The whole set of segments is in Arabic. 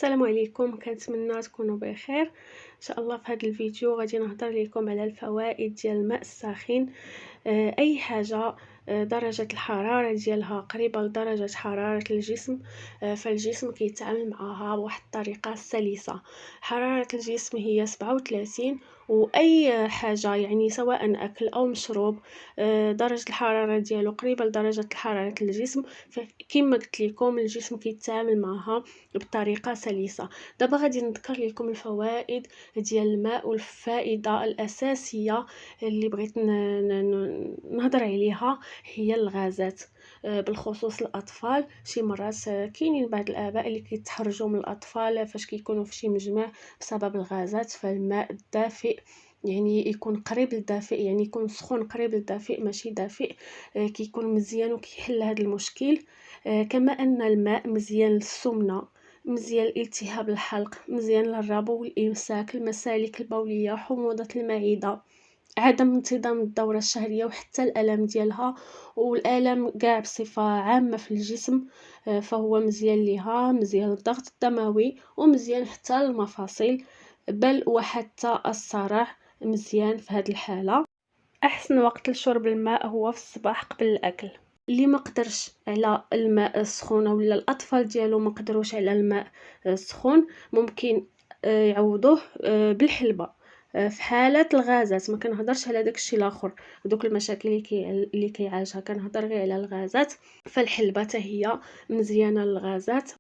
السلام عليكم، كنتمنى تكونوا بخير ان شاء الله. في هذا الفيديو غادي نهضر لكم على الفوائد ديال الماء الساخن. اي حاجه درجه الحراره ديالها قريبه لدرجه حراره الجسم، فالجسم كيتعامل معها بواحد الطريقه سلسه. حراره الجسم هي 37، واي حاجه يعني سواء اكل او مشروب درجه الحراره ديالو قريبه لدرجه حراره الجسم، فكما قلت لكم الجسم كيتعامل معها بطريقه سلسه. دابا غادي نذكر لكم الفوائد ديال الماء، والفائده الاساسيه اللي بغيت نهضر عليها هي الغازات. بالخصوص الاطفال، شي مرات كاينين بعض الاباء اللي كيتحرجوا من الاطفال فاش كيكونوا في شي مجمع بسبب الغازات. فالماء الدافئ يعني يكون قريب للدافئ، يعني يكون سخون قريب للدافئ ماشي دافئ، كيكون مزيان وكيحل هذا المشكل. كما ان الماء مزيان للسمنه، مزيان لالتهاب الحلق، مزيان للربو والامساك، المسالك البوليه، حموضه المعده، عدم انتظام الدورة الشهرية وحتى الألم ديالها والألم كاع بصفة عامة في الجسم. فهو مزيان ليها، مزيان للضغط الدموي، ومزيان حتى للمفاصل، بل وحتى الصرع مزيان في هذه الحالة. احسن وقت لشرب الماء هو في الصباح قبل الاكل. اللي ما قدرش على الماء السخون ولا الاطفال ديالو ما قدروش على الماء السخون، ممكن يعوضوه بالحلبة. في حالة الغازات، ما كنهضرش على داكشي الاخر، دوك المشاكل اللي كيعالجها، كنهضر غير على الغازات. فالحلبة حتى هي مزيانة للغازات.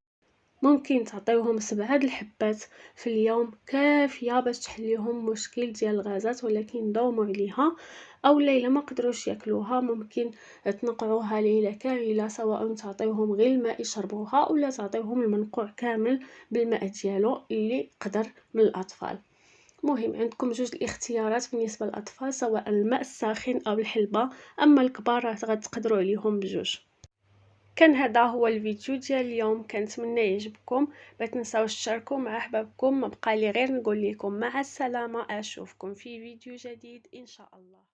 ممكن تعطيوهم 7 الحبات في اليوم كافيه باش تحليهم مشكل ديال الغازات، ولكن داوموا عليها. او ليله ما قدروش ياكلوها، ممكن تنقعوها ليله كامله، سواء تعطيوهم غير الماء يشربوها ولا تعطيوهم المنقوع كامل بالماء ديالو اللي قدر من الاطفال. مهم عندكم جوج الاختيارات بالنسبه للاطفال، سواء الماء الساخن او الحلبه. اما الكبار غتقدروا عليهم بجوج. كان هذا هو الفيديو ديال اليوم، كنتمنى يعجبكم. ما تنساوش تشاركوا مع احبابكم. ما بقى لي غير نقول لكم مع السلامه، اشوفكم في فيديو جديد ان شاء الله.